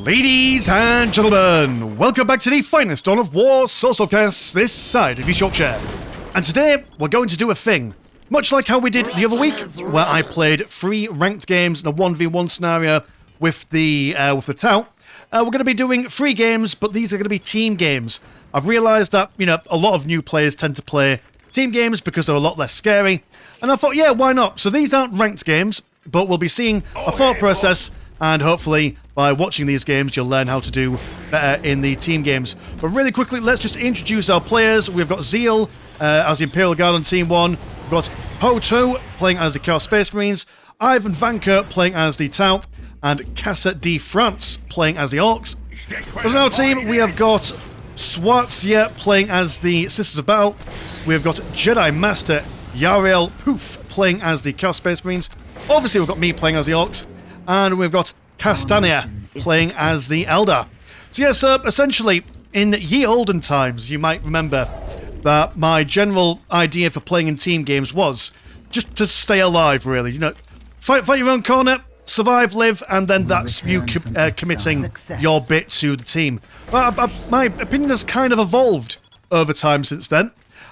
Ladies and gentlemen, welcome back to the finest Dawn of War Soulstorm this side of East Yorkshire. And today, we're going to do a thing, much like how we did the other week, where I played 3 ranked games in a 1v1 scenario with the tout. We're going to be doing 3 games, but these are going to be team games. I've realised that, a lot of new players tend to play team games because they're a lot less scary. And I thought, yeah, why not? So these aren't ranked games, but we'll be seeing a thought process, and hopefully by watching these games you'll learn how to do better in the team games. But really quickly, let's just introduce our players. We've got Zeal as the Imperial Guard on Team 1. We've got Po2 playing as the Chaos Space Marines, Ivan Vanker playing as the Tout, and Casa de France playing as the Orks. As our team, we have got Swartzia playing as the Sisters of Battle. We've got Jedi Master Yariel Poof playing as the Chaos Space Marines. Obviously we've got me playing as the Orks. And we've got Castania playing as the Eldar. So yes, essentially, in ye olden times, you might remember that my general idea for playing in team games was just to stay alive, really. Fight your own corner, survive, live, and then that's you committing your bit to the team. But my opinion has kind of evolved over time since then.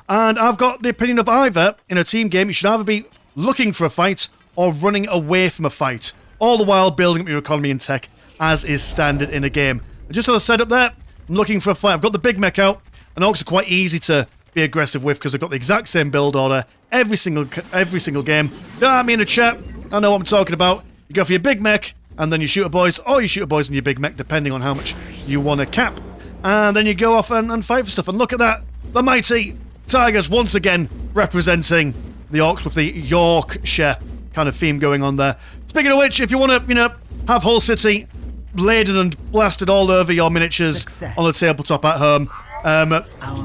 And I've got the opinion of either, in a team game, you should either be looking for a fight or running away from a fight. All the while building up your economy and tech, as is standard in a game. And just as I said up there, I'm looking for a fight. I've got the big mech out, and Orks are quite easy to be aggressive with because they've got the exact same build order every single game. Don't have me in the chat, I know what I'm talking about. You go for your big mech, and then you shoot a boys, or you shoot a boys in your big mech, depending on how much you want to cap. And then you go off and fight for stuff. And look at that, the mighty Tigers once again representing the Orks with the Yorkshire kind of theme going on there. Speaking of which, if you want to, have Hull City laden and blasted all over your miniatures on the tabletop at home,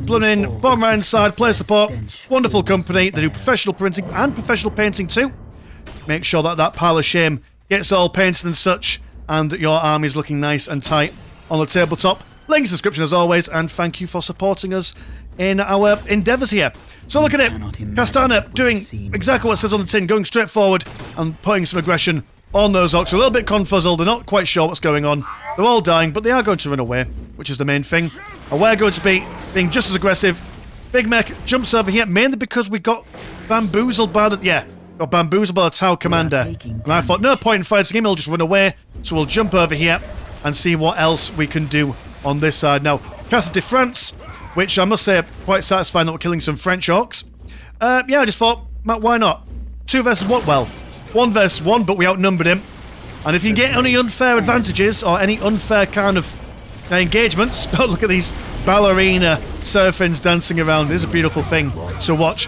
blooming bomb right inside, player support, wonderful company. They do professional printing and professional painting too. Make sure that that pile of shame gets all painted and such, and your army's looking nice and tight on the tabletop. Link in the description as always, and thank you for supporting us in our endeavours here. So look at it, Castana doing exactly what it says on the tin, going straight forward and putting some aggression on those Orks. A little bit confuzzled, they're not quite sure what's going on. They're all dying, but they are going to run away, which is the main thing. And we're going to be being just as aggressive. Big mech jumps over here, mainly because we got bamboozled by the... got bamboozled by the Tau Commander. And I thought, no point in fighting him, he'll just run away. So we'll jump over here and see what else we can do on this side. Now, Casa de France, which I must say, quite satisfying that we're killing some French Orks. I just thought, why not? 2 versus 1, well, 1 versus 1, but we outnumbered him. And if you can get any unfair advantages, or any unfair kind of engagements, oh, look at these ballerina seraphins dancing around, it's a beautiful thing to watch.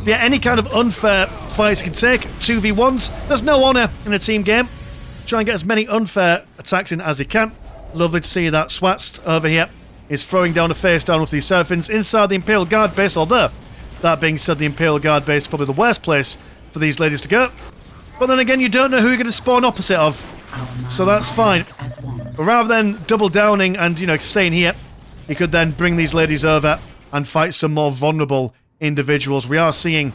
Yeah, any kind of unfair fights you can take, 2v1s, there's no honour in a team game. Try and get as many unfair attacks in as you can. Lovely to see that Swatst over here is throwing down a face down with these Seraphins inside the Imperial Guard base, although, that being said, the Imperial Guard base is probably the worst place for these ladies to go. But then again, you don't know who you're going to spawn opposite of, so that's fine. But rather than double downing and, staying here, you could then bring these ladies over and fight some more vulnerable individuals. We are seeing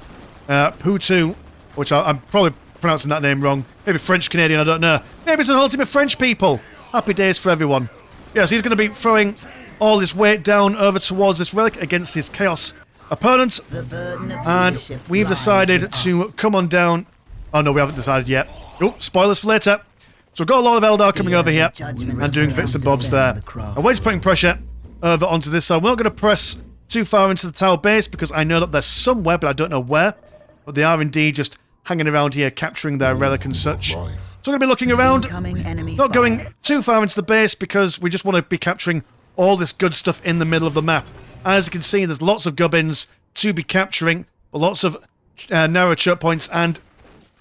Putu, which I'm probably pronouncing that name wrong, maybe French-Canadian, I don't know. Maybe it's an ultimate French people. Happy days for everyone. Yeah, so he's going to be throwing all his weight down over towards this relic against his Chaos opponent. And we've decided to come on down. Oh no, we haven't decided yet. Oh, spoilers for later. So we've got a lot of Eldar coming over here and doing bits and bobs there. And we're just putting pressure over onto this side. We're not going to press too far into the tower base because I know that they're somewhere, but I don't know where. But they are indeed just hanging around here, capturing their relic and such. So we're going to be looking around, not going too far into the base because we just want to be capturing all this good stuff in the middle of the map. As you can see, there's lots of gubbins to be capturing, lots of narrow choke points, and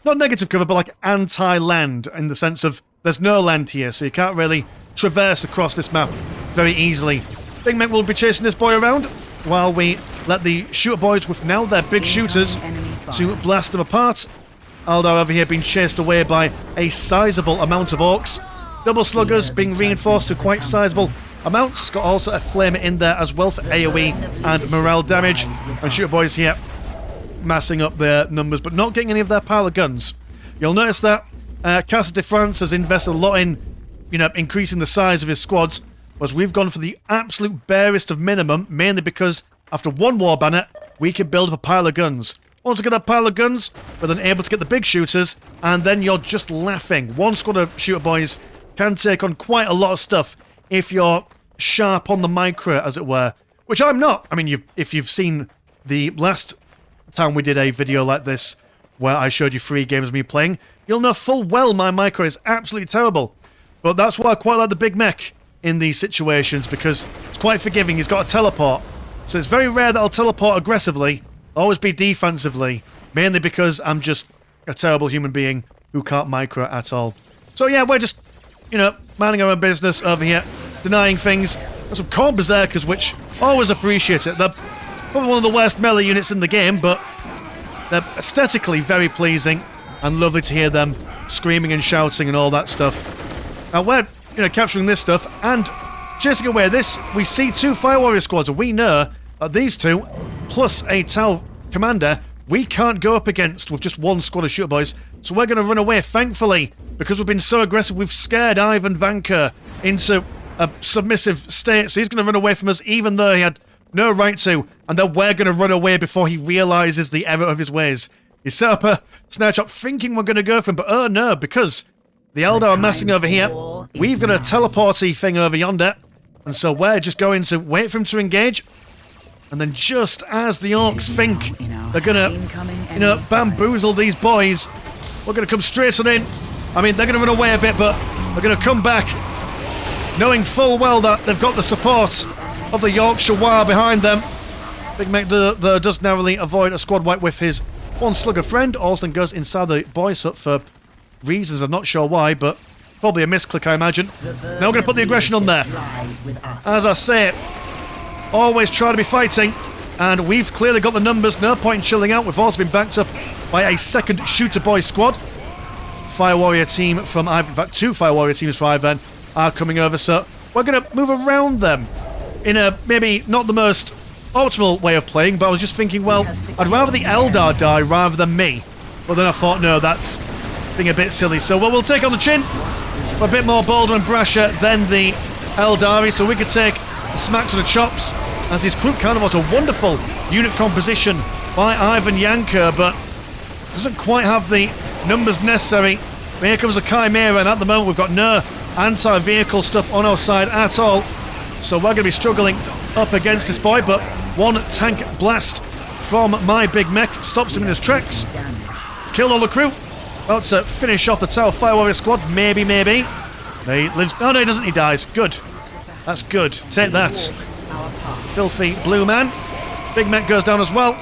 not negative cover, but like anti-land, in the sense of there's no land here, so you can't really traverse across this map very easily. Big Mech will be chasing this boy around while we let the shooter boys with now their big shooters to blast them apart. Eldar over here being chased away by a sizable amount of Orks. Double sluggers being reinforced to quite sizable amounts. Got also a flamer in there as well for AoE and morale damage. And shooter boys here massing up their numbers, but not getting any of their pile of guns. You'll notice that Casa de France has invested a lot in, increasing the size of his squads, was we've gone for the absolute barest of minimum, mainly because after one war banner, we can build up a pile of guns. Once we get that pile of guns, we're then able to get the big shooters, and then you're just laughing. One squad of shooter boys can take on quite a lot of stuff if you're sharp on the micro, as it were. Which I'm not. I mean, if you've seen the last time we did a video like this, where I showed you 3 games of me playing, you'll know full well my micro is absolutely terrible. But that's why I quite like the big mech in these situations, because it's quite forgiving. He's got a teleport. So it's very rare that I'll teleport aggressively. I'll always be defensively. Mainly because I'm just a terrible human being who can't micro at all. So yeah, we're just, minding our own business over here. Denying things. Got some corn berserkers, which always appreciate it. They're probably one of the worst melee units in the game, but they're aesthetically very pleasing. And lovely to hear them screaming and shouting and all that stuff. Now we're, capturing this stuff and chasing away this. We see 2 Fire Warrior squads, and we know that these 2, plus a Tau commander, we can't go up against with just 1 squad of shooter boys. So we're going to run away, thankfully, because we've been so aggressive. We've scared Ivan Vanker into a submissive state, so he's going to run away from us, even though he had no right to, and then we're going to run away before he realises the error of his ways. He set up a snare trap thinking we're going to go for him, but oh no, because the Eldar are messing over here. We've got a teleporty thing over yonder, and so we're just going to wait for him to engage, and then just as the Orks think they're going to, bamboozle these boys, we're going to come straight on in. I mean, they're going to run away a bit, but they're going to come back, knowing full well that they've got the support of the Yorkshire War behind them. Big Mech does narrowly avoid a squad wipe with his 1 slugger friend. Alston goes inside the boys hut for reasons I'm not sure why, but probably a misclick, I imagine. Now we're going to put the aggression on there. As I say, always try to be fighting, and we've clearly got the numbers. No point in chilling out. We've also been backed up by a 2nd shooter boy squad. Fire Warrior team from Ivan, in fact 2 Fire Warrior teams from Ivan are coming over, so we're going to move around them in a maybe not the most optimal way of playing, but I was just thinking, well, I'd rather the Eldar die rather than me. But then I thought, no, that's being a bit silly. So we'll take on the chin. We're a bit more bolder and brasher than the Eldari, so we could take a smack to the chops, as his Kroot Carnivores a wonderful unit composition by Ivan Yanker, but doesn't quite have the numbers necessary. Here comes a Chimera, and at the moment we've got no anti-vehicle stuff on our side at all, so we're going to be struggling up against this boy, but 1 tank blast from my big mech stops him in his tracks. Killed all the crew. About to finish off the Tau Fire Warrior squad. Maybe. He lives. Oh no, he doesn't. He dies. Good. That's good. Take that. Filthy blue man. Big mech goes down as well.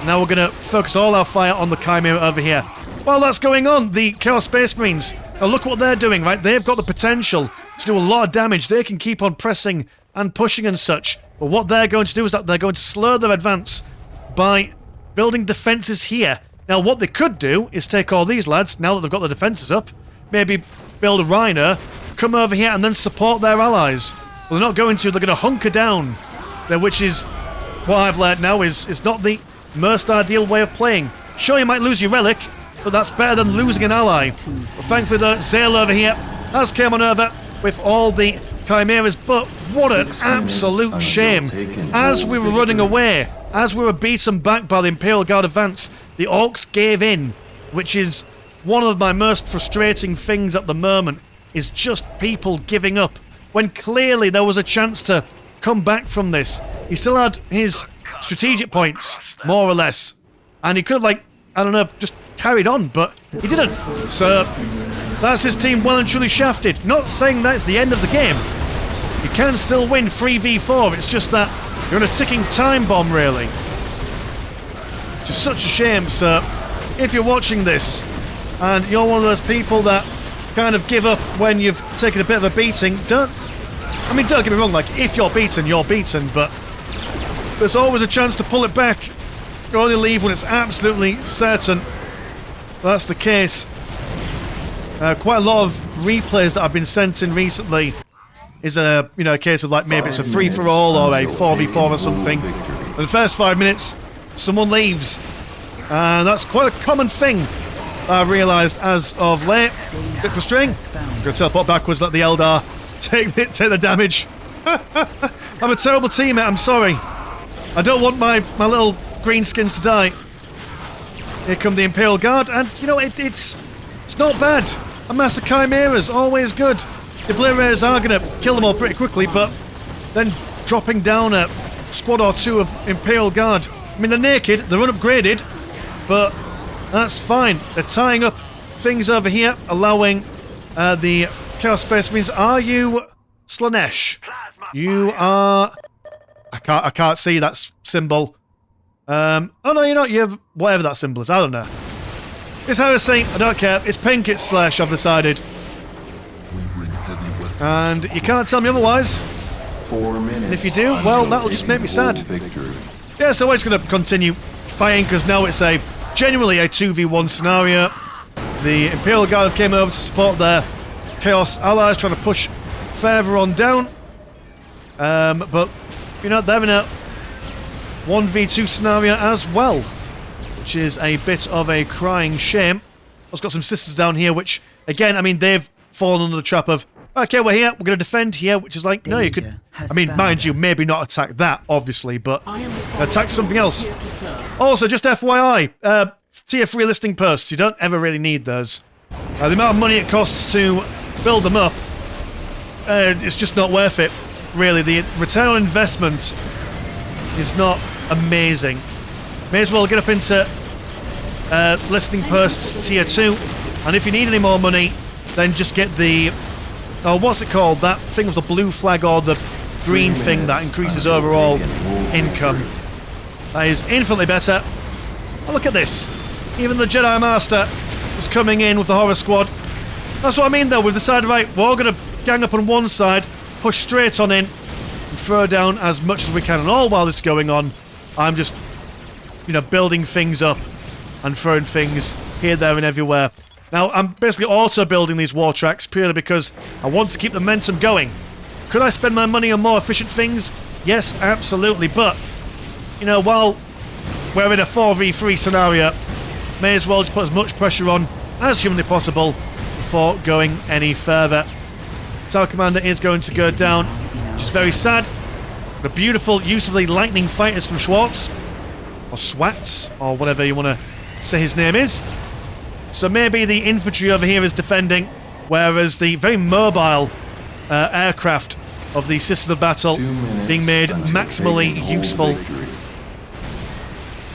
Now we're going to focus all our fire on the Chimera over here. While that's going on, the Chaos Space Marines, now look what they're doing, right? They've got the potential to do a lot of damage. They can keep on pressing and pushing and such. But what they're going to do is that they're going to slow their advance by building defences here. Now, what they could do is take all these lads, now that they've got the defences up, maybe build a Rhino, come over here and then support their allies. Well, they're not going to. They're going to hunker down, which is what I've learned now is not the most ideal way of playing. Sure, you might lose your relic, but that's better than losing an ally. But thankfully, the Zale over here has come on over with all the Chimeras, but what an absolute shame. As we were running away, as we were beaten back by the Imperial Guard advance, the Orks gave in, which is one of my most frustrating things at the moment, is just people giving up, when clearly there was a chance to come back from this. He still had his strategic points, more or less, and he could have, just carried on, but he didn't. So that's his team well and truly shafted. Not saying that's the end of the game. You can still win 3v4, it's just that you're on a ticking time bomb, really. Which is such a shame. So if you're watching this and you're one of those people that kind of give up when you've taken a bit of a beating, don't get me wrong, if you're beaten, but there's always a chance to pull it back. You only leave when it's absolutely certain that's the case. Quite a lot of replays that I've been sent in recently is a case of maybe it's a free-for-all or a 4v4 or something. In the first 5 minutes, someone leaves. And that's quite a common thing I realised as of late. Bit frustrating. I'm going to teleport backwards, let the Eldar take the damage. I'm a terrible teammate, I'm sorry. I don't want my little greenskins to die. Here come the Imperial Guard, and you know, it's not bad. A mass of Chimeras, always good. The Blue-Rays are going to kill them all pretty quickly, but then dropping down a squad or two of Imperial Guard. I mean, they're naked, they're unupgraded, but that's fine. They're tying up things over here, allowing the Chaos Space Marines. Are you Slanesh? You are... I can't see that symbol. Oh no, you're not. You're whatever that symbol is. I don't know. It's heresy. I don't care. It's pink. It's Slash. I've decided. And you can't tell me otherwise. 4 minutes. And if you do, well, that'll just make me sad. Yeah, so we're just going to continue fighting because now it's genuinely a 2v1 scenario. The Imperial Guard came over to support their Chaos allies, trying to push further on down. But you know, they're in a 1v2 scenario as well, which is a bit of a crying shame. I've got some sisters down here, which, again, I mean, they've fallen under the trap of, okay, we're here, we're going to defend here, which is like, no, you could, I mean, mind you, maybe not attack that, obviously, but attack something else. Also, just FYI, tier 3 listing posts, you don't ever really need those. The amount of money it costs to build them up, it's just not worth it, really. The return on investment is not amazing. May as well get up into listing posts tier 2, and if you need any more money, then just get the, oh, what's it called? That thing with the blue flag or the green thing that increases overall income. That is infinitely better. Oh, look at this. Even the Jedi Master is coming in with the Horror Squad. That's what I mean, though. We've decided, right, we're all going to gang up on one side, push straight on in, and throw down as much as we can. And all while this is going on, I'm just, you know, building things up and throwing things here, there, and everywhere. Now, I'm basically also building these war tracks purely because I want to keep the momentum going. Could I spend my money on more efficient things? Yes, absolutely. But, you know, while we're in a 4v3 scenario, may as well just put as much pressure on as humanly possible before going any further. Tower Commander is going to go down, which is very sad. The beautiful use of the lightning fighters from Schwartz, or Swats, or whatever you want to say his name is. So maybe the infantry over here is defending, whereas the very mobile aircraft of the Sisters of Battle being made maximally useful.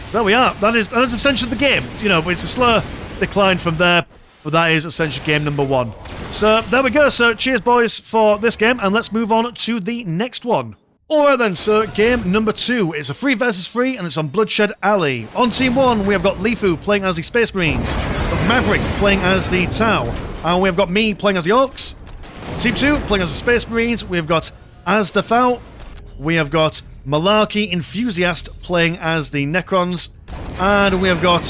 So there we are. That is essentially the game. You know, it's a slow decline from there, but that is essentially game number 1. So there we go. So cheers, boys, for this game, and let's move on to the next one. Alright then, so game number 2 is a 3 versus 3, and it's on Bloodshed Alley. On Team 1, we have got Lifu playing as the Space Marines, Maverick playing as the Tau, and we have got me playing as the Orks. Team 2 playing as the Space Marines, we have got Azdafau, we have got Malarkey Enthusiast playing as the Necrons, and we have got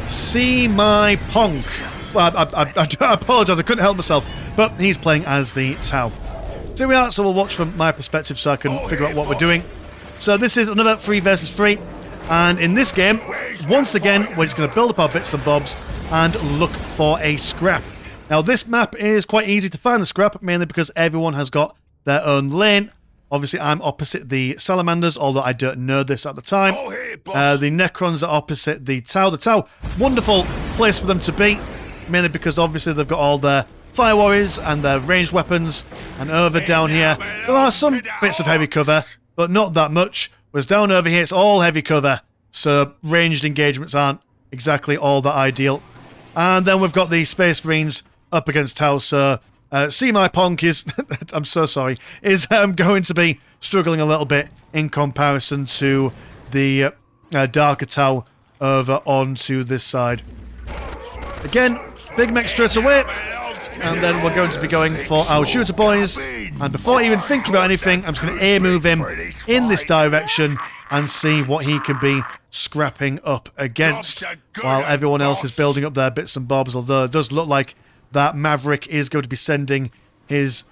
See My Ponk. Well, I apologise, I couldn't help myself, but he's playing as the Tau. So here we are, so we'll watch from my perspective so I can figure out what we're doing. So this is another 3 versus 3, and in this game, once again, we're just going to build up our bits and bobs and look for a scrap. Now this map is quite easy to find a scrap, mainly because everyone has got their own lane. Obviously I'm opposite the Salamanders, although I don't know this at the time. The Necrons are opposite the Tau. The Tau, wonderful place for them to be, mainly because obviously they've got all their Fire Warriors and their ranged weapons, and over down here there are some bits of heavy cover, but not that much, whereas down over here it's all heavy cover, so ranged engagements aren't exactly all that ideal. And then we've got the Space Marines up against Tau, so See My Ponk is, I'm so sorry, is going to be struggling a little bit in comparison to the darker Tau over onto this side. Again, big mech straight away. And then we're going to be going for our shooter boys. And before even thinking about anything, I'm just going to air move him in this direction and see what he can be scrapping up against, while everyone else is building up their bits and bobs, although it does look like that Maverick is going to be sending his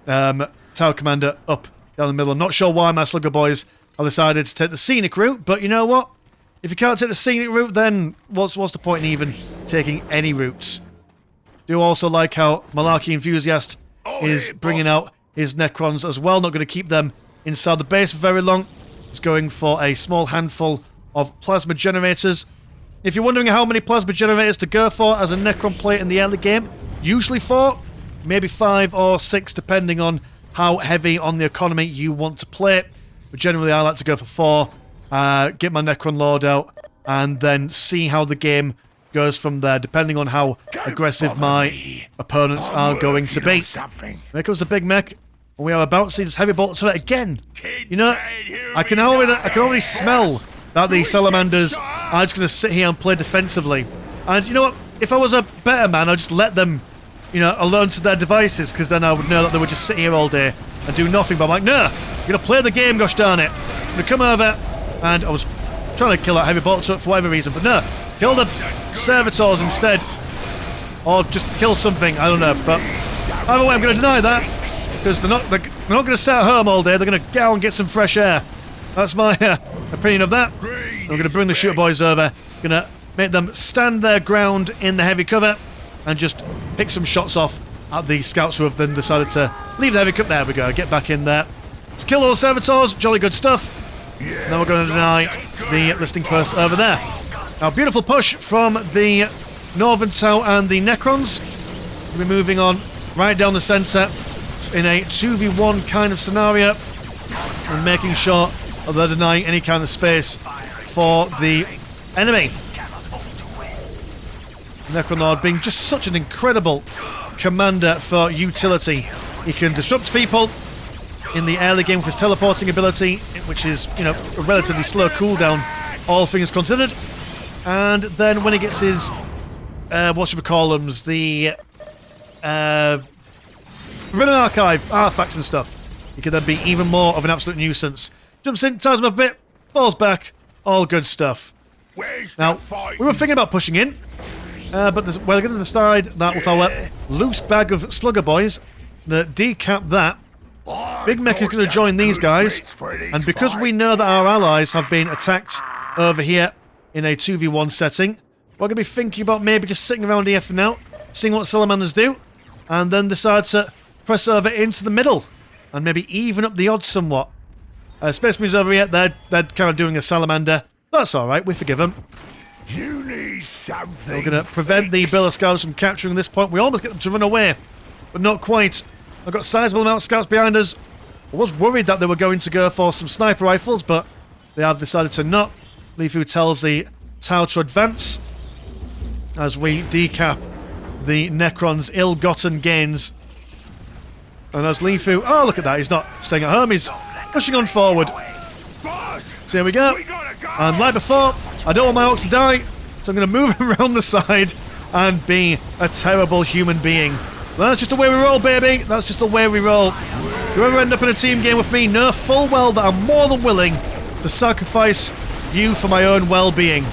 Tower Commander up down the middle. I'm not sure why my Slugger boys have decided to take the scenic route, but you know what? If you can't take the scenic route, then what's the point in even taking any routes? Do also like how Malarkey Enthusiast is bringing out his Necrons as well. Not going to keep them inside the base for very long. He's going for a small handful of plasma generators. If you're wondering how many plasma generators to go for as a Necron player in the early game, usually 4, maybe 5 or 6, depending on how heavy on the economy you want to play it. But generally I like to go for 4, get my Necron Lord out, and then see how the game goes from there, depending on how aggressive my opponents are going to be. There comes the big mech, and we are about to see this heavy bolt turret again. You know, I can already smell that the salamanders are just going to sit here and play defensively. And you know what? If I was a better man, I'd just let them, you know, alone to their devices, because then I would know that they would just sit here all day and do nothing. But I'm like, no, you're going to play the game, gosh darn it. I'm going to come over, and I was trying to kill that heavy bolt turret for whatever reason, but no, kill the servitors instead. Or just kill something, I don't know. But either way, I'm going to deny that, because they're not going to sit at home all day. They're going to go and get some fresh air. That's my opinion of that. I'm going to bring the shooter boys over. Going to make them stand their ground in the heavy cover and just pick some shots off at the scouts who have then decided to leave the heavy cover. There we go. Get back in there. To kill all the servitors. Jolly good stuff. And then we're going to deny the listing post over there. Now, beautiful push from the Northern Tower and the Necrons. We're moving on right down the centre in a 2v1 kind of scenario and making sure that they're denying any kind of space for the enemy. Necronord being just such an incredible commander for utility. He can disrupt people in the early game with his teleporting ability, which is, you know, a relatively slow cooldown, all things considered. And then when he gets his, what should we call them, the Rebellion Archive artifacts and stuff, he can then be even more of an absolute nuisance. Jumps in, ties him a bit, falls back, all good stuff. Now, we were thinking about pushing in, but we're going to decide that with our loose bag of Slugger Boys, that decap that, Big Mech is going to join these guys, and because we know that our allies have been attacked over here in a 2v1 setting, we're going to be thinking about maybe just sitting around here for now, seeing what Salamanders do, and then decide to press over into the middle, and maybe even up the odds somewhat. Space Marines over here, they're kind of doing a Salamander. That's alright, we forgive them. You need something. We're going to prevent the Bill of Scouts from capturing this point. We almost get them to run away, but not quite. I've got a sizable amount of scouts behind us. I was worried that they were going to go for some sniper rifles, but they have decided to not. Li Fu tells the tower to advance as we decap the Necron's ill-gotten gains. And as Li Fu... Oh, look at that. He's not staying at home. He's pushing on forward. So here we go. And like before, I don't want my orcs to die, so I'm going to move around the side and be a terrible human being. That's just the way we roll, baby. That's just the way we roll. If you ever end up in a team game with me, know full well that I'm more than willing to sacrifice you for my own well-being.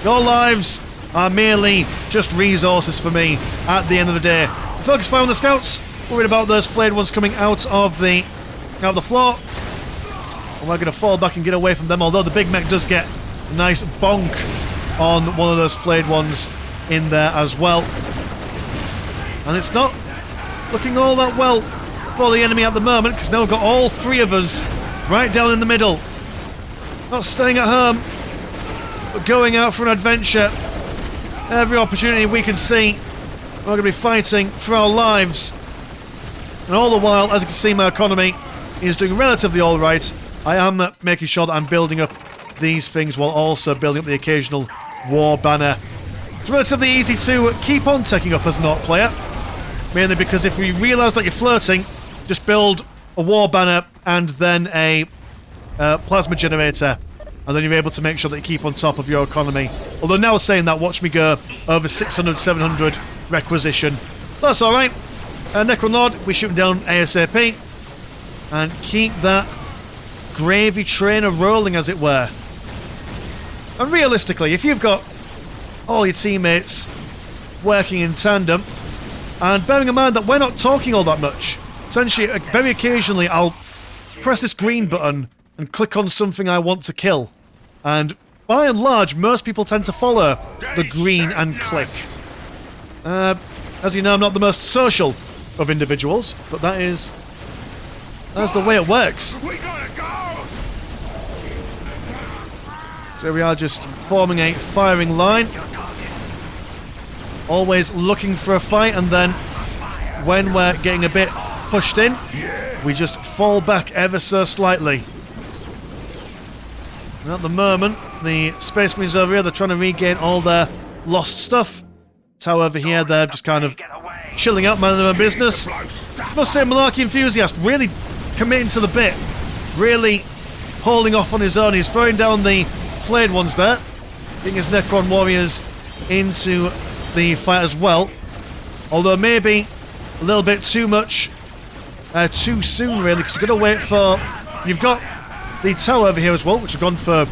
Your lives are merely just resources for me at the end of the day. Focus fire on the scouts. Worried about those flayed ones coming out of the floor. And we're going to fall back and get away from them, although the big mech does get a nice bonk on one of those flayed ones in there as well. And it's not looking all that well for the enemy at the moment, because now we've got all three of us right down in the middle. Not staying at home, but going out for an adventure. Every opportunity we can see, we're going to be fighting for our lives. And all the while, as you can see, my economy is doing relatively alright. I am making sure that I'm building up these things while also building up the occasional war banner. It's relatively easy to keep on taking up as an orc player. Mainly because if you realise that you're flirting, just build a war banner and then a plasma generator, and then you're able to make sure that you keep on top of your economy. Although now saying that, watch me go over 600, 700 requisition. That's alright. Necron Lord, we shoot him down ASAP, and keep that gravy train rolling, as it were. And realistically, if you've got all your teammates working in tandem, and bearing in mind that we're not talking all that much, essentially, very occasionally I'll press this green button and click on something I want to kill. And by and large, most people tend to follow the green and click. As you know, I'm not the most social of individuals, but that's the way it works. We gotta go! So we are just forming a firing line. Always looking for a fight, and then when we're getting a bit pushed in, we just fall back ever so slightly. And at the moment, the Space Marines over here, they're trying to regain all their lost stuff. Tower over here, they're just kind of chilling out, minding their own business. Must say, Malarkey Enthusiast really committing to the bit. Really holding off on his own. He's throwing down the flayed ones there. Getting his Necron Warriors into the fight as well. Although maybe a little bit too much, too soon really, because you've got to wait for... You've got the tower over here as well, which have gone for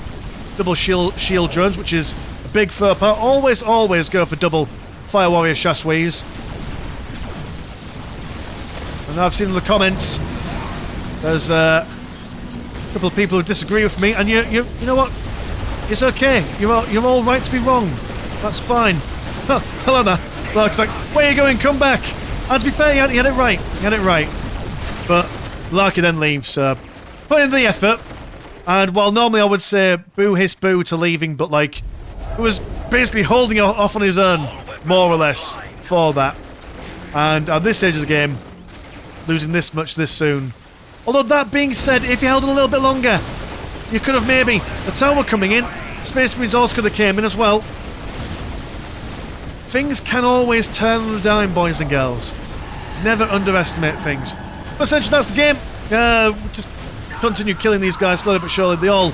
double shield drones, which is a big faux pas. Always go for double Fire Warrior Chassois. And I've seen in the comments, there's a couple of people who disagree with me, and you know what? It's okay. You're all right to be wrong. That's fine. Oh, hello there. Lark's like, where are you going? Come back. And to be fair, he had it right. He had it right. But Larky then leaves. Put in the effort. And while normally I would say boo, hiss, boo to leaving, but like, he was basically holding off on his own, more or less, for that. And at this stage of the game, losing this much this soon. Although that being said, if you held it a little bit longer, you could have maybe... The tower coming in, Space Marines also could have came in as well. Things can always turn on a dime, boys and girls. Never underestimate things. But essentially, that's the game. Just continue killing these guys slowly but surely. They all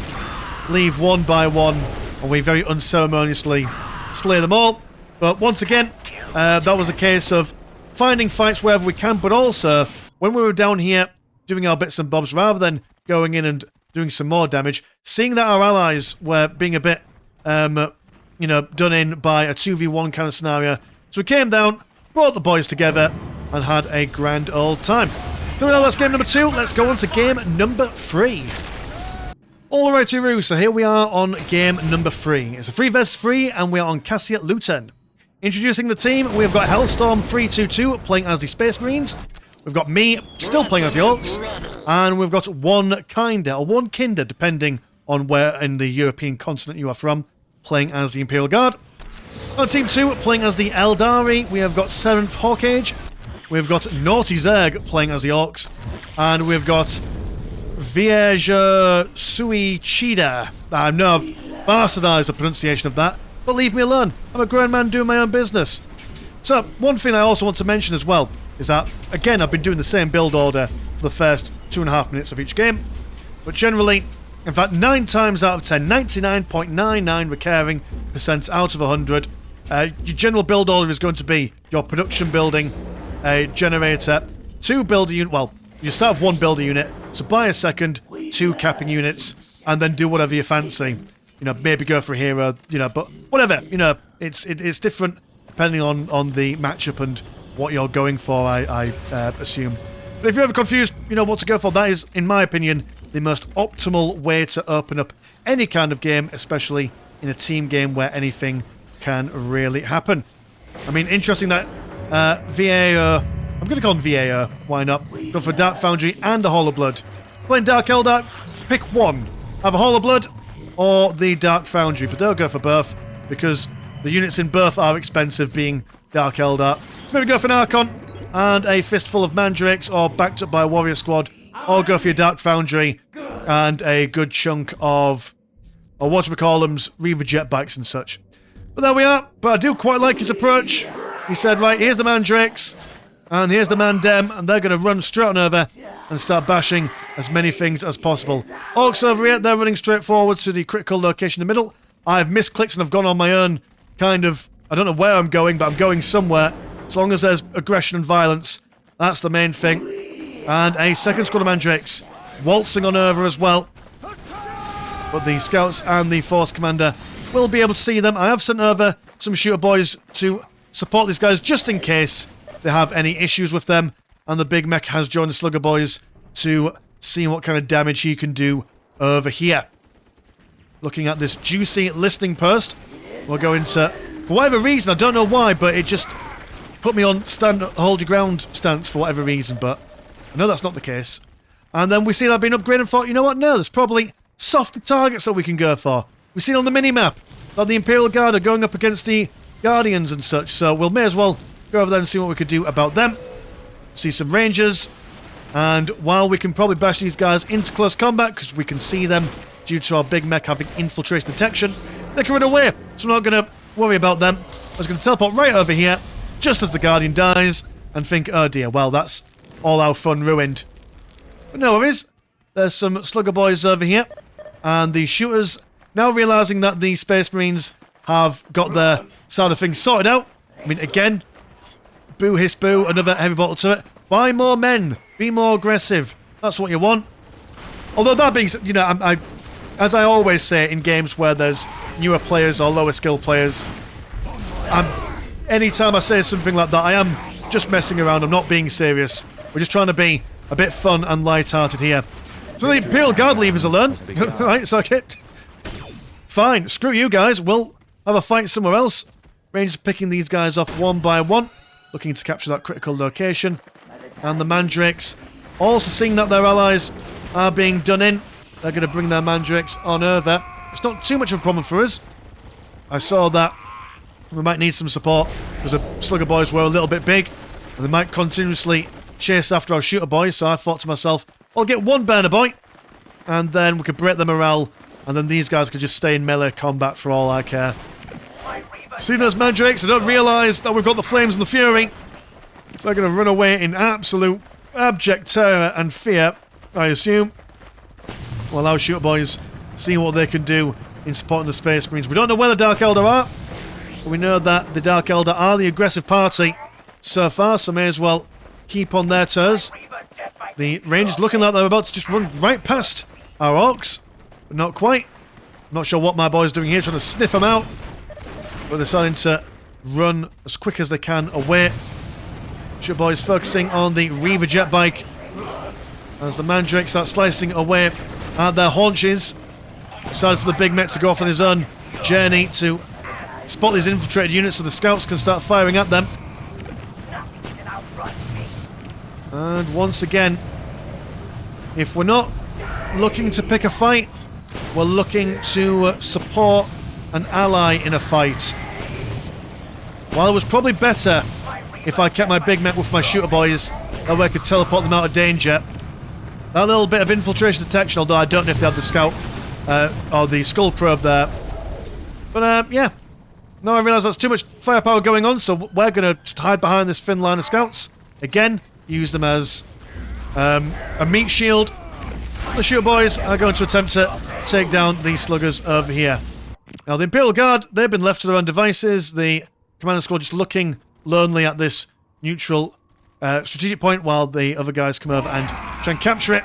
leave one by one, and we very unceremoniously slay them all. But once again, that was a case of finding fights wherever we can, but also, when we were down here doing our bits and bobs, rather than going in and doing some more damage, seeing that our allies were being a bit, done in by a 2v1 kind of scenario. So we came down, brought the boys together, and had a grand old time. So now that's game number 2. Let's go on to game number 3. Alrighty-roo, so here we are on game number 3. It's a 3 vs 3, and we are on Cassia Luton. Introducing the team, we've got Hellstorm 322 playing as the Space Marines. We've got me still playing as the Orks, and we've got one Kinder, depending on where in the European continent you are from, playing as the Imperial Guard. On Team 2, playing as the Eldari, we have got 7th Hawkage. We've got Naughty Zerg playing as the Orks, and we've got Vieja Suicida. I know I've bastardised the pronunciation of that, but leave me alone. I'm a grown man doing my own business. So, one thing I also want to mention as well is that, again, I've been doing the same build order for the first 2.5 minutes of each game, but generally, in fact, 9 times out of 10, 99.99 recurring percent out of 100, your general build order is going to be your production building, a generator, 2 builder unit, well, you start with 1 builder unit, so buy a second, 2 capping units, and then do whatever you fancy. You know, maybe go for a hero, but whatever, it's different depending on the matchup and what you're going for, I assume. But if you're ever confused, what to go for, that is, in my opinion, the most optimal way to open up any kind of game, especially in a team game where anything can really happen. I mean, interesting that VAO, I'm going to call him VAO, why not? Go for Dark Foundry and the Hall of Blood. Playing Dark Eldar, pick one. Have a Hall of Blood or the Dark Foundry, but don't go for both, because the units in both are expensive, being Dark Eldar. Maybe go for an Archon and a Fistful of Mandrakes, or backed up by a Warrior Squad, or go for your Dark Foundry and a good chunk of, or whatchamacallums, Reaver Jetbikes and such. But there we are. But I do quite like his approach. He said, right, here's the Mandrakes, and here's the Mandem, and they're going to run straight on over and start bashing as many things as possible. Orks over here, they're running straight forward to the critical location in the middle. I've misclicked and I've gone on my own kind of, I don't know where I'm going, but I'm going somewhere. As long as there's aggression and violence, that's the main thing. And a second squad of Mandrakes waltzing on over as well. But the scouts and the force commander will be able to see them. I have sent over some shooter boys to support these guys just in case they have any issues with them. And the big mech has joined the slugger boys to see what kind of damage he can do over here. looking at this juicy listing post. We're going to, for whatever reason, I don't know why, but it just put me on hold your ground stance for whatever reason, but I know that's not the case. And then we see that being upgraded and thought, you know what, no, there's probably softer targets that we can go for. We see on the mini-map that the Imperial Guard are going up against the Guardians and such, so we'll may as well go over there and see what we could do about them. See some Rangers, and while we can probably bash these guys into close combat, because we can see them due to our big mech having infiltration detection, they can run away, so we're not going to worry about them. I was going to teleport right over here, just as the Guardian dies, and think, oh dear, well, that's all our fun ruined. But no worries, there's some Slugger Boys over here, and the shooters, now realising that the Space Marines have got their side of things sorted out. I mean, again, boo hiss boo, another heavy bottle turret. Buy more men, be more aggressive. That's what you want. Although that being said, you know, as I always say in games where there's newer players or lower skill players, anytime I say something like that, I am just messing around. I'm not being serious. We're just trying to be a bit fun and light-hearted here. So the Imperial Guard leave us alone. Right, it's okay. Fine, screw you guys. We'll have a fight somewhere else. Rangers picking these guys off one by one, looking to capture that critical location. And the Mandrakes, also seeing that their allies are being done in, they're going to bring their Mandrakes on over. It's not too much of a problem for us. I saw that we might need some support, because the Slugger Boys were a little bit big, and they might continuously chase after our Shooter Boys, so I thought to myself, I'll get one Burner Boy, and then we could break the morale, and then these guys could just stay in melee combat for all I care. Seeing those Mandrakes, I don't realise that we've got the Flames and the Fury, so they're going to run away in absolute abject terror and fear, I assume. While our Shooter Boys see what they can do in supporting the Space Marines. We don't know where the Dark Eldar are, but we know that the Dark Eldar are the aggressive party so far, so may as well keep on their toes. The Rangers looking like they're about to just run right past our Orks, but not quite. I'm not sure what my boy's doing here, trying to sniff them out, but they're starting to run as quick as they can away. Shooter Boys focusing on the Reaver jet bike as the Mandrake starts slicing away at their haunches. Decided for the big mech to go off on his own journey to spot these infiltrated units so the scouts can start firing at them. And once again, if we're not looking to pick a fight, we're looking to support an ally in a fight. While it was probably better if I kept my big mech with my Shooter Boys, that way I could teleport them out of danger. That little bit of infiltration detection, although I don't know if they have the scout or the skull probe there. But yeah, now I realise that's too much firepower going on, so we're going to hide behind this thin line of scouts. Again, use them as a meat shield. The Shooter Boys are going to attempt to take down these sluggers over here. Now the Imperial Guard, they've been left to their own devices. The Commander Squad just looking lonely at this neutral strategic point while the other guys come over and try and capture it.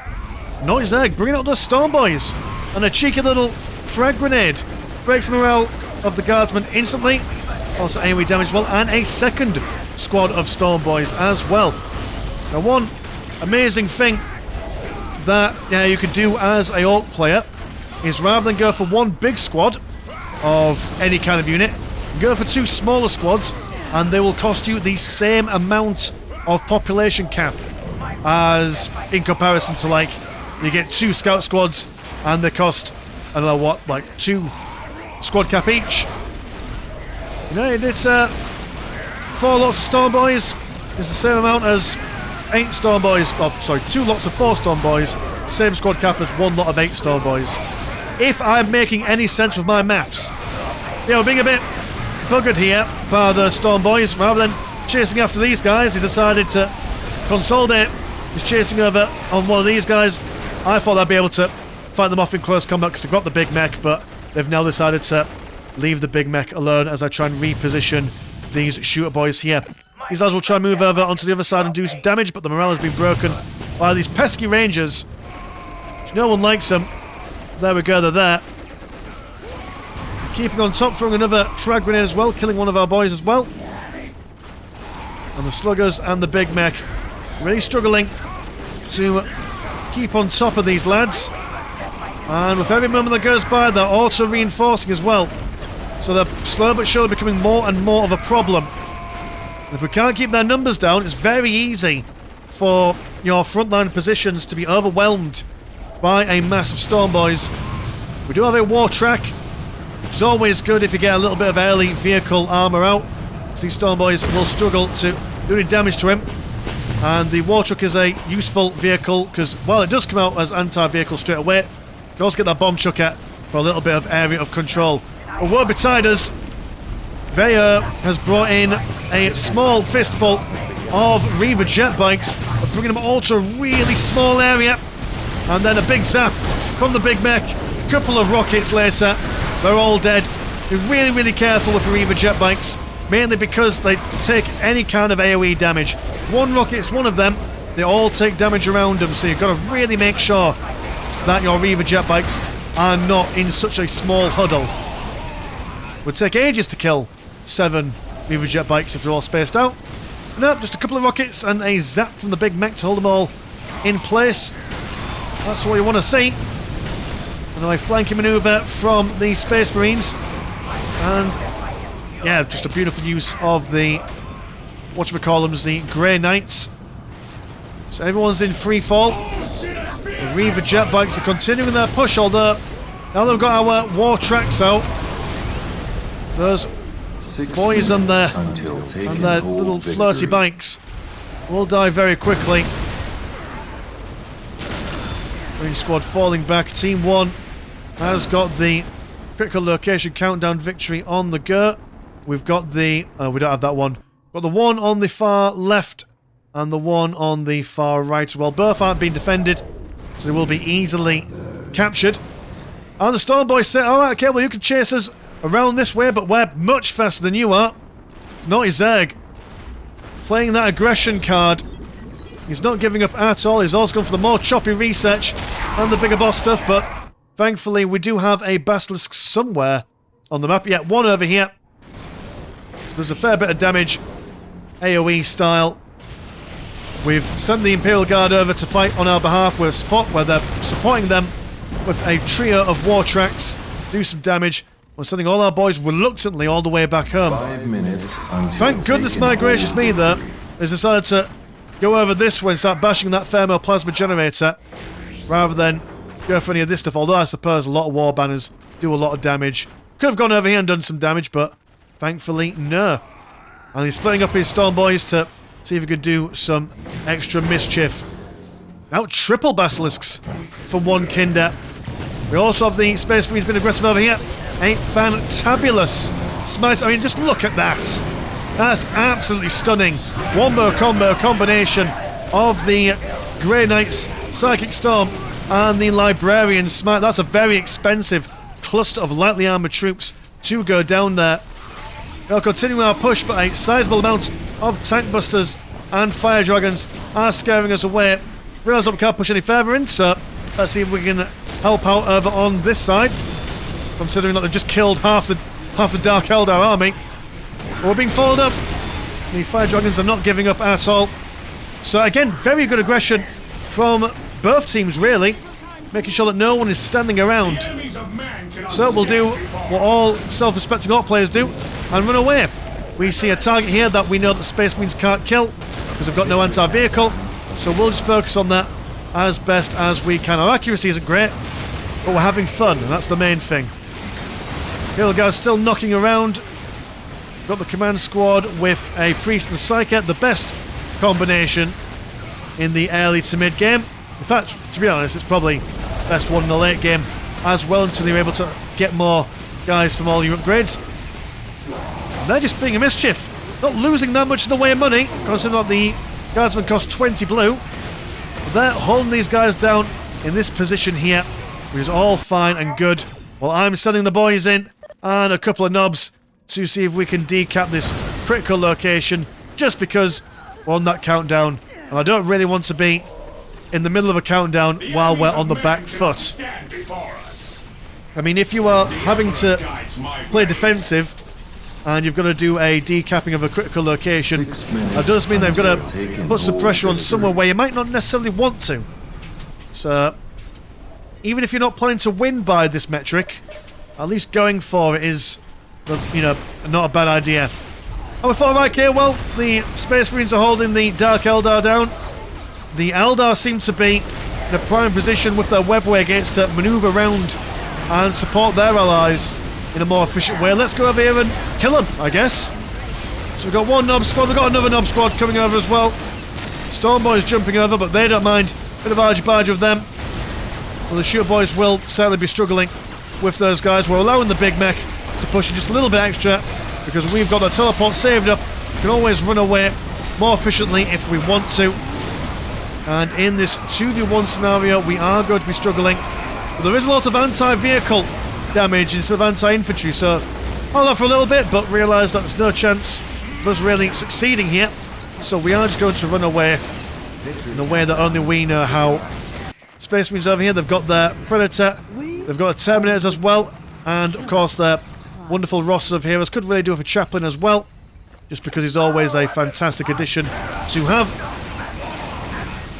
Noise Egg bringing out the Storm Boys, and a cheeky little frag grenade breaks the morale of the guardsmen instantly. Also AoE damage as well, and a second squad of Storm Boys as well. Now one amazing thing that you could do as a Ork player is rather than go for one big squad of any kind of unit, go for two smaller squads, and they will cost you the same amount of population cap as in comparison to, like, you get two scout squads and they cost, I don't know what, like 2 squad cap each. You know, it's 4 lots of Storm Boys is the same amount as 8 Storm Boys, oh sorry, 2 lots of 4 Storm Boys, same squad cap as 1 lot of 8 Storm Boys. If I'm making any sense with my maths. You know, being a bit buggered here by the Storm Boys, rather than chasing after these guys, he decided to consolidate. He's chasing over on one of these guys. I thought I'd be able to fight them off in close combat because they've got the big mech, but they've now decided to leave the big mech alone as I try and reposition these Shooter Boys here. These guys will try and move over onto the other side and do some damage, but the morale has been broken by these pesky Rangers. No one likes them. There we go, they're there. Keeping on top, throwing another frag grenade as well, killing one of our boys as well. And the sluggers and the big mech really struggling to keep on top of these lads. And with every moment that goes by, they're auto-reinforcing as well. So they're slow but surely becoming more and more of a problem. If we can't keep their numbers down, it's very easy for your frontline positions to be overwhelmed by a mass of storm boys. We do have a war track, which is always good if you get a little bit of early vehicle armour out. These storm boys will struggle to do any damage to him. And the war truck is a useful vehicle because while it does come out as anti-vehicle straight away, you can also get that bomb chuck at for a little bit of area of control. But word beside us, Veyer has brought in a small fistful of Reaver jet bikes, bringing them all to a really small area. And then a big zap from the big mech. A couple of rockets later, they're all dead. Be really, really careful with the Reaver jet bikes, mainly because they take any kind of AoE damage. One rocket's one of them, they all take damage around them, so you've got to really make sure that your Reaver jet bikes are not in such a small huddle. It would take ages to kill 7 Reaver jet bikes if they're all spaced out. Nope, just a couple of rockets and a zap from the big mech to hold them all in place. That's what you want to see. And a flanking manoeuvre from the Space Marines. And yeah, just a beautiful use of the whatchamacallums, the Grey Knights. So everyone's in free fall. The Reaver jet bikes are continuing their push, although now they've got our war tracks out. Those boys and their little flirty bikes will die very quickly. Marine squad falling back. Team 1 has got the critical location countdown victory on the go. We've got the... we don't have that one. We've got the one on the far left and the one on the far right. Well, both aren't being defended, so they will be easily captured. And the Storm Boys say, alright, okay, well you can chase us around this way, but we're much faster than you are. Naughty Zerg playing that aggression card. He's not giving up at all. He's also gone for the more choppy research and the bigger boss stuff, but thankfully we do have a Basilisk somewhere on the map. Yeah, one over here. So there's a fair bit of damage, AoE style. We've sent the Imperial Guard over to fight on our behalf where they're supporting them with a trio of war tracks, do some damage. We're sending all our boys reluctantly all the way back home. 5 minutes until Thank goodness my gracious me there has decided to go over this way and start bashing that thermoplasma generator rather than go for any of this stuff, although I suppose a lot of war banners do a lot of damage. Could have gone over here and done some damage, but thankfully no. And he's splitting up his Storm Boys to see if he could do some extra mischief. Now triple Basilisks for one Kinder. We also have the Space Marines being aggressive over here. A fantabulous smite. I mean, just look at that. That's absolutely stunning. Wombo combo combination of the Grey Knights, Psychic Storm, and the Librarian smite. That's a very expensive cluster of lightly armoured troops to go down there. We'll continue our push, but a sizable amount of tank busters and fire dragons are scaring us away. Realise we can't push any further in, so let's see if we can help out over on this side. Considering that they've just killed half the Dark Eldar army. But we're being followed up. The fire dragons are not giving up at all. So again, very good aggression from both teams really, making sure that no one is standing around. So we'll do what all self-respecting Orc players do and run away. We see a target here that we know that Space Marines can't kill because they've got no anti-vehicle, so we'll just focus on that as best as we can. Our accuracy isn't great, but we're having fun, and that's the main thing. Guard's still knocking around. Got the command squad with a Priest and Psyker, the best combination in the early to mid game. In fact, to be honest, it's probably best one in the late game as well, until you're able to get more guys from all your upgrades. And they're just being a mischief. Not losing that much in the way of money, considering that the Guardsmen cost 20 blue. But they're holding these guys down in this position here, which is all fine and good. Well, I'm sending the boys in and a couple of knobs to see if we can decap this critical location, just because we're on that countdown, and I don't really want to be in the middle of a countdown while we're on the back foot. I mean, if you are having to play defensive and you've got to do a decapping of a critical location, that does mean they've got to put some pressure on somewhere where you might not necessarily want to. So even if you're not planning to win by this metric, at least going for it is, not a bad idea. And we thought, right, okay, well, the Space Marines are holding the Dark Eldar down. The Eldar seem to be in a prime position with their webway against to manoeuvre around and support their allies in a more efficient way. Let's go over here and kill them, I guess. So we've got one Nob squad, we've got another Nob squad coming over as well. Storm Boys jumping over, but they don't mind. Bit of argy-bargy with them. Well, the Shooter Boys will certainly be struggling with those guys. We're allowing the big mech to push it just a little bit extra because we've got the teleport saved up. We can always run away more efficiently if we want to. And in this 2v1 scenario, we are going to be struggling. But there is a lot of anti-vehicle damage instead of anti-infantry, so hold on for a little bit, but realise that there's no chance of us really succeeding here. So we are just going to run away in a way that only we know how. Space Marines over here, they've got their Predator, they've got the Terminators as well, and of course their wonderful roster of heroes. Could really do with a Chaplain as well, just because he's always a fantastic addition to have.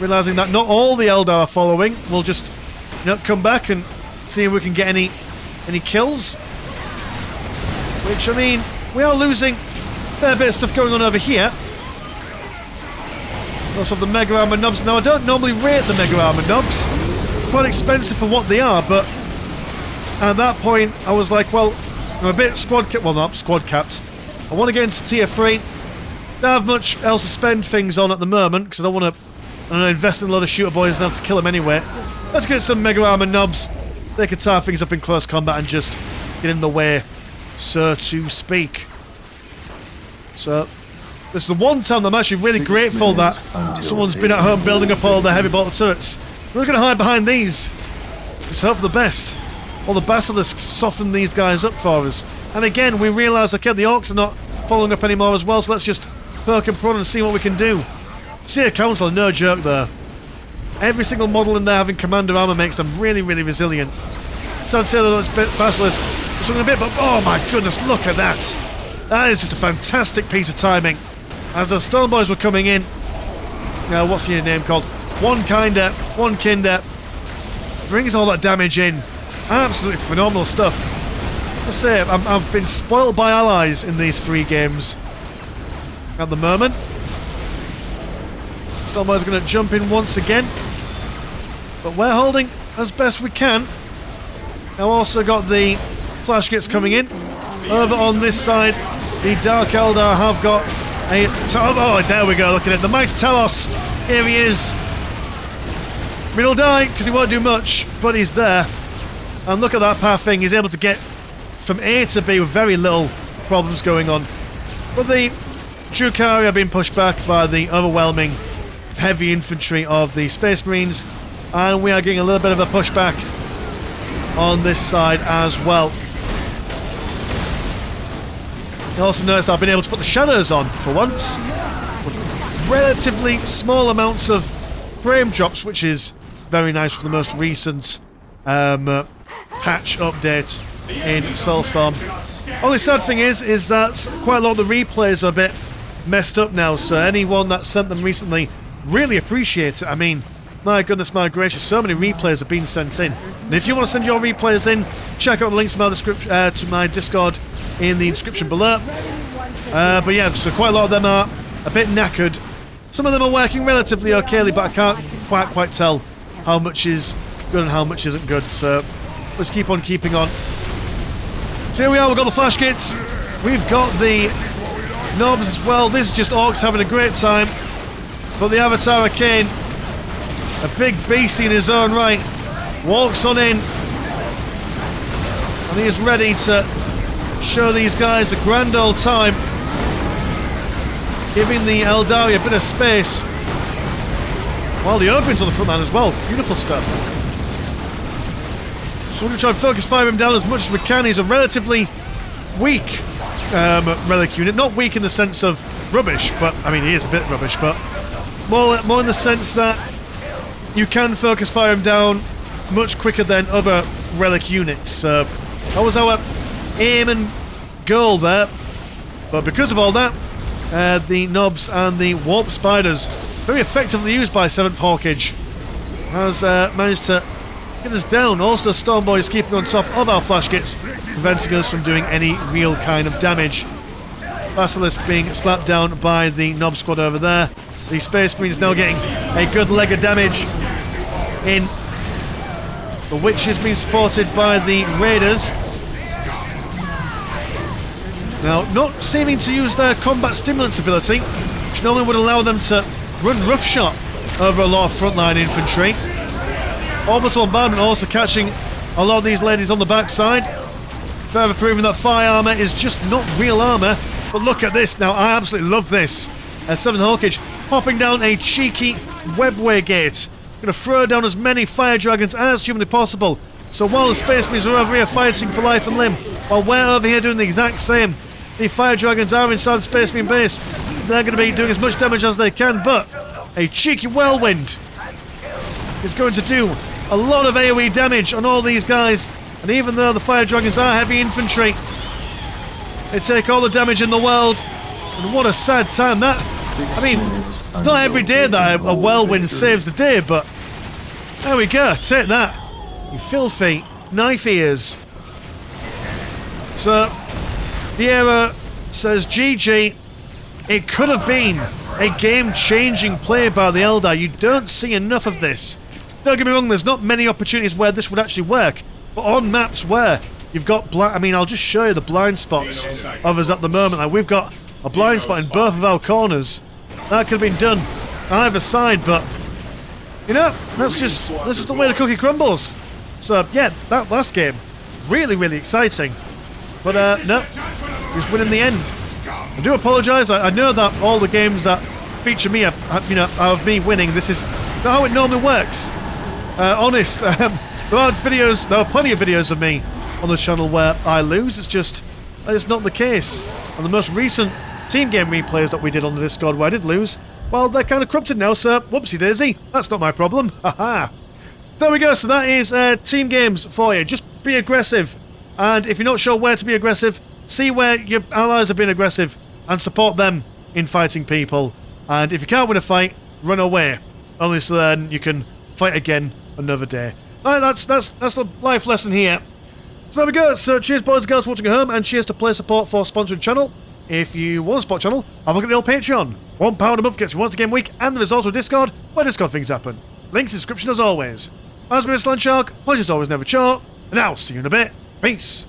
Realising that not all the Eldar are following, we'll just come back and see if we can get any kills. Which, I mean, we are losing a fair bit of stuff going on over here. Also the Mega Armor Nubs. Now, I don't normally rate the Mega Armor Nubs. Quite expensive for what they are, but at that point, I was like, well, I'm a bit squad capped. Well, not squad capped. I want to get into tier 3. Don't have much else to spend things on at the moment, because I don't want to invest in a lot of Shooter Boys and have to kill them anyway. Let's get some Mega Armor Nubs. They can tie things up in close combat and just get in the way, so to speak. So, this is the one time I'm actually really grateful that someone's been at home building up all the heavy bolter turrets. We're going to hide behind these. Just hope for the best. All the basilisks soften these guys up for us. And again, we realise, okay, the Orks are not following up anymore as well, so let's just poke and prod and see what we can do. Seer Council, no joke there. Every single model in there having commander armour makes them really, really resilient. So I'd say that it's basilisk struggling a bit, but oh my goodness, look at that. That is just a fantastic piece of timing. As those Storm Boys were coming in, what's your name called? One Kinder, brings all that damage in. Absolutely phenomenal stuff. I say, I've been spoiled by allies in these 3 games at the moment. Storm Boys are going to jump in once again, but we're holding as best we can. Now also got the flash kits coming in. Over on this side, the Dark Eldar have got a... Oh, there we go, look at it. The Mighty Talos. Here he is. I mean, he'll die, because he won't do much, but he's there. And look at that power thing. He's able to get from A to B with very little problems going on. But the Drukhari are being pushed back by the overwhelming heavy infantry of the Space Marines. And we are getting a little bit of a pushback on this side as well. You also noticed I've been able to put the shadows on for once, with relatively small amounts of frame drops, which is very nice for the most recent patch update in Soulstorm. Only sad thing is that quite a lot of the replays are a bit messed up now, so anyone that sent them recently really appreciates it. I mean, my goodness, my gracious, so many replays have been sent in. And if you want to send your replays in, check out the links to my Discord in the description below. But yeah, so quite a lot of them are a bit knackered. Some of them are working relatively okayly, but I can't quite tell how much is good and how much isn't good. So let's keep on keeping on. So here we are, we've got the flash kits. We've got the knobs as well. This is just Orks having a great time. But the Avatar Arcane, a big beastie in his own right, walks on in. And he is ready to show these guys a grand old time, giving the Eldari a bit of space, while the Ogren's on the front line as well. Beautiful stuff. So we're going to try and focus fire him down as much as we can. He's a relatively weak relic unit, not weak in the sense of rubbish, but I mean he is a bit rubbish, but more in the sense that you can focus fire him down much quicker than other relic units. That was our aim and goal there, but because of all that, the knobs and the warp spiders, very effectively used by 7th Hawkage, has managed to Get us down. Also, Stormboy is keeping on top of our flash kits, preventing us from doing any real kind of damage. Basilisk being slapped down by the Nob Squad over there. The Space Marines now getting a good leg of damage in. The Witch is being supported by the Raiders. Now, not seeming to use their combat stimulants ability, which normally would allow them to run roughshod over a lot of frontline infantry. Orbital bombardment also catching a lot of these ladies on the backside, further proving that fire armor is just not real armor. But look at this now, I absolutely love this. 7th Hawkage popping down a cheeky webway gate. Going to throw down as many fire dragons as humanly possible. So while the Space Marines are over here fighting for life and limb, while we're over here doing the exact same, the fire dragons are inside the Space Marine base. They're going to be doing as much damage as they can, but a cheeky whirlwind is going to do a lot of AoE damage on all these guys. And even though the fire dragons are heavy infantry, they take all the damage in the world. And what a sad time that... I mean, it's not every day that a whirlwind saves the day, but there we go, take that, you filthy knife ears. So, Viera says, GG, it could have been a game-changing play by the Eldar. You don't see enough of this. Don't get me wrong, there's not many opportunities where this would actually work, but on maps where you've got I mean, I'll just show you the blind spots of us at the moment. Like, we've got a blind spot in both of our corners. That could have been done either side, but you know, that's just the way the cookie crumbles. So yeah, that last game, really, really exciting. But no, just win in the end. I do apologise. I know that all the games that feature me, are of me winning. This is not how it normally works. Honest, there are plenty of videos of me on the channel where I lose. It's not the case. And the most recent team game replays that we did on the Discord where I did lose, well, they're kind of corrupted now, so whoopsie daisy. That's not my problem. Haha. There we go. So that is team games for you. Just be aggressive. And if you're not sure where to be aggressive, see where your allies have been aggressive and support them in fighting people. And if you can't win a fight, run away. Only so then you can fight again another day. Right, that's the life lesson here. So there we go. So cheers, boys and girls, for watching at home, and cheers to Play Support for sponsoring the channel. If you want to support the channel, have a look at the old Patreon. £1 a month gets you once a game week, and there's also a Discord where Discord things happen. Links in the description as always. As been a Slant Shark, pleasure's always never short, and I'll see you in a bit. Peace.